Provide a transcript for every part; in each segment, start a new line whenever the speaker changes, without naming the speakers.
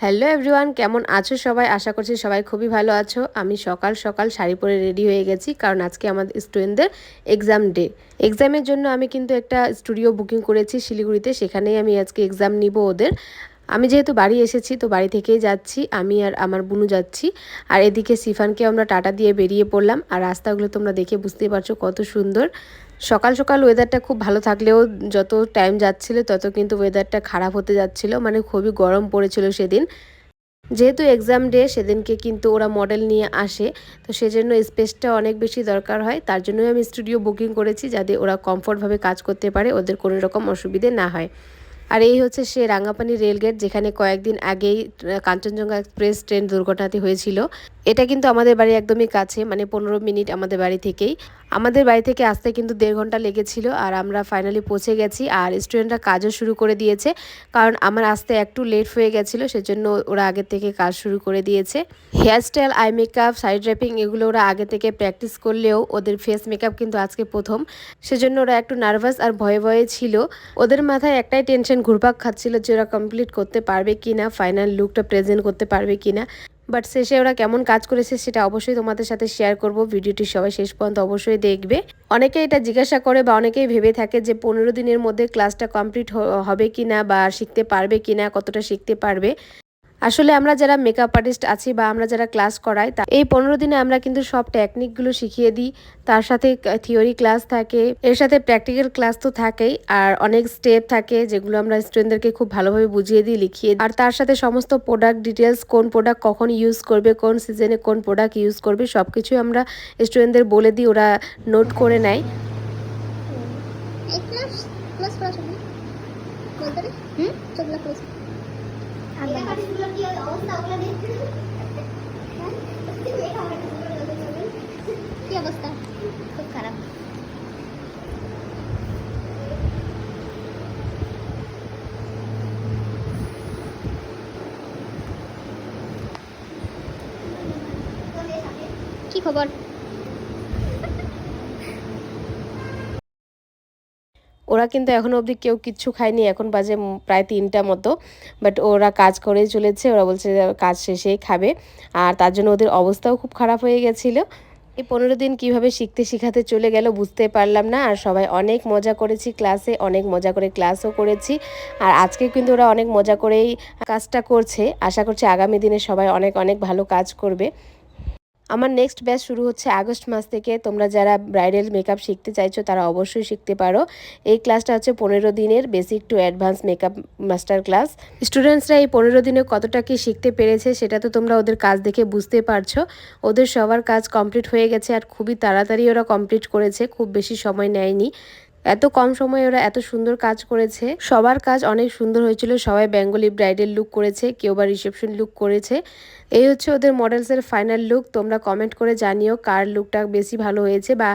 Hello everyone, কেমন আছো সবাই? আশা করছি সবাই খুবই ভালো আছো। আমি সকাল সকাল শাড়ি পরে রেডি হয়ে গেছি, কারণ আজকে আমাদের স্টুডেন্টদের এক্সাম ডে। এক্সামের জন্য আমি কিন্তু একটা স্টুডিও বুকিং করেছি শিলিগুড়িতে, সেখানেই আমি আজকে এক্সাম নিব ওদের। আমি যেহেতু বাড়ি এসেছি, তো বাড়ি থেকেই যাচ্ছি, আমি আর আমার বুনু যাচ্ছি। আর এদিকে সিফানকে আমরা টাটা দিয়ে বেরিয়ে পড়লাম। আর রাস্তাগুলো তোমরা দেখে বুঝতেই পারছো কত সুন্দর। সকাল সকাল ওয়েদারটা খুব ভালো থাকলেও যত টাইম যাচ্ছিল তত কিন্তু ওয়েদারটা খারাপ হতে যাচ্ছিল, মানে খুবই গরম পড়েছিল সেদিন। যেহেতু এক্সাম ডে, সেদিনকে কিন্তু ওরা মডেল নিয়ে আসে, তো সেজন্য স্পেসটা অনেক বেশি দরকার হয়। তার জন্যই আমি স্টুডিও বুকিং করেছি, যাতে ওরা কমফোর্টভাবে কাজ করতে পারে, ওদের কোনো রকম অসুবিধে না হয়। আর এই হচ্ছে সে রাঙ্গাপানি রেলগেট, যেখানে কয়েকদিন আগেই কাঞ্চনজঙ্ঘা এক্সপ্রেস ট্রেন দুর্ঘটনাটি হয়েছিল। এটা কিন্তু আমাদের বাড়ি একদমই কাছে, মানে 15 মিনিট আমাদের বাড়ি থেকেই। আমাদের বাড়ি থেকে আসতে কিন্তু 1.5 ঘন্টা লেগেছিল, আর আমরা ফাইনালি পৌঁছে গেছি। আর স্টুডেন্টরা কাজও শুরু করে দিয়েছে, কারণ আমার আসতে একটু লেট হয়ে গেছিলো, সেজন্য ওরা আগে থেকে কাজ শুরু করে দিয়েছে। Hairstyle, eye makeup, side wrapping এগুলো ওরা আগে থেকে প্র্যাকটিস করলেও ওদের ফেস মেকআপ কিন্তু আজকে প্রথম, সেজন্য ওরা একটু নার্ভাস আর ভয়ে ভয়ে ছিল। ওদের মাথায় একটাই টেনশন ঘুরপাক খাচ্ছিল যে ওরা কমপ্লিট করতে পারবে কিনা, ফাইনাল লুকটা প্রেজেন্ট করতে পারবে কিনা। বাট শেষে ওরা কেমন কাজ করেছে সেটা অবশ্যই তোমাদের সাথে শেয়ার করব। ভিডিওটি সবাই শেষ পর্যন্ত অবশ্যই দেখবে। অনেকে এটা জিজ্ঞাসা করে বা অনেকেই ভেবে থাকে যে 15 দিনের মধ্যে ক্লাসটা কমপ্লিট হবে কিনা, বা শিখতে পারবে কিনা, কতটা শিখতে পারবে। আসলে আমরা যারা মেকআপ আর্টিস্ট আছি বা আমরা যারা ক্লাস করাই, তা এই 15 দিনে আমরা কিন্তু সব টেকনিকগুলো শিখিয়ে দিই। তার সাথে থিওরি ক্লাস থাকে, এর সাথে প্র্যাকটিক্যাল ক্লাস তো থাকেই, আর অনেক স্টেপ থাকে যেগুলো আমরা স্টুডেন্টদেরকে খুব ভালোভাবে বুঝিয়ে দিই, লিখিয়ে দিই। আর তার সাথে সমস্ত প্রোডাক্ট ডিটেলস, কোন প্রোডাক্ট কখন ইউজ করবে, কোন সিজনে কোন প্রোডাক্ট ইউজ করবে, সব কিছুই আমরা স্টুডেন্টদের বলে দিই, ওরা নোট করে নেয়।
কি অবস্থা? খুব খারাপ। কি খবর?
ওরা কিন্তু এখনও অবধি কেউ কিচ্ছু খায়নি, এখন বাজে প্রায় 3টা মতো। বাট ওরা কাজ করেই চলেছে, ওরা বলছে কাজ শেষেই খাবে। আর তার জন্য ওদের অবস্থাও খুব খারাপ হয়ে গেছিলো। এই 15 দিন কীভাবে শিখতে শিখাতে চলে গেল বুঝতে পারলাম না। আর সবাই অনেক মজা করেছি ক্লাসে, অনেক মজা করে ক্লাসও করেছি। আর আজকে কিন্তু ওরা অনেক মজা করেই কাজটা করছে। আশা করছি আগামী দিনে সবাই অনেক অনেক ভালো কাজ করবে। আমার নেক্সট ব্যাচ শুরু হচ্ছে আগস্ট মাস থেকে। তোমরা যারা ব্রাইডাল মেকআপ শিখতে চাইছো তারা অবশ্যই শিখতে পারো। এই ক্লাসটা হচ্ছে 15 দিনের basic to advance makeup master class. স্টুডেন্টসরা এই 15 দিনে কতটা কি শিখতে পেরেছে সেটা তো তোমরা ওদের কাজ দেখে বুঝতে পারছো। ওদের সবার কাজ কমপ্লিট হয়ে গেছে, আর খুবই তাড়াতাড়ি ওরা কমপ্লিট করেছে, খুব বেশি সময় নেয়নি। এত কম সময়ে ওরা এত সুন্দর কাজ করেছে। সবার কাজ অনেক সুন্দর হয়েছিল। সবাই বেঙ্গলি ব্রাইডাল লুক করেছে, কেউ বা রিসেপশন লুক করেছে। এই হচ্ছে ওদের মডেলসের ফাইনাল লুক। তোমরা কমেন্ট করে জানিও কার লুকটা বেশি ভালো হয়েছে, বা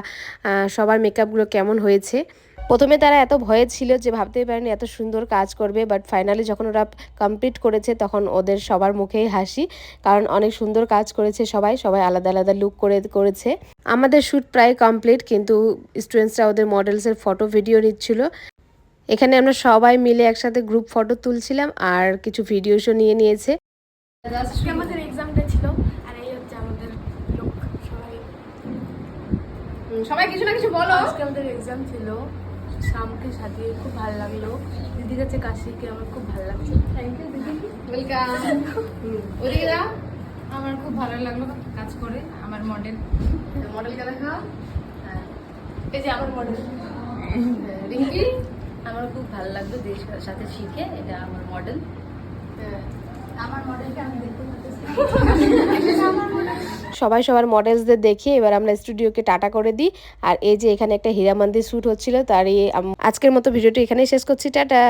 সবার মেকআপগুলো কেমন হয়েছে। প্রথমে তারা এত ভয়ে ছিল যে ভাবতেই পারেনি এত সুন্দর কাজ করবে, বাট ফাইনালি যখন ওরা কমপ্লিট করেছে তখন ওদের সবার মুখেই হাসি, কারণ অনেক সুন্দর কাজ করেছে সবাই। সবাই আলাদা আলাদা লুক করেছে। আমাদের শ্যুট প্রায় কমপ্লিট, কিন্তু স্টুডেন্টসরা ওদের মডেলসের ফটো ভিডিও নিচ্ছিল। এখানে আমরা সবাই মিলে একসাথে গ্রুপ ফটো তুলছিলাম, আর কিছু ভিডিওসও নিয়েছে।
আমাদের এক্সাম ডে ছিল, আর এই হচ্ছে আমাদের লোক। সবাই কিছু না কিছু বলো। আজকে আমাদের এক্সাম ছিল, শামকে সাজিয়ে খুব ভালো লাগলো। দিদির কাছে কাজ শিখে আমার খুব ভালো লাগছে। থ্যাংক ইউ দিদি, ওয়েলকাম। ওদিকে আমার খুব ভালো লাগলো কাজ করে। আমার মডেলকে দেখা, এই যে আমার মডেল রিঙ্কি। আমার খুব ভালো লাগলো দিদির সাথে শিখে, এটা আমার মডেল। আমার মডেলকে আমি দেখতে
সবাই সবার মডেলসদের দেখিয়ে এবার আমরা স্টুডিওকে টাটা করে দিই। আর এই যে এখানে একটা হীরামান্দি শ্যুট হচ্ছিল, তারই আজকের মতো ভিডিওটি এখানেই শেষ করছি। টাটা।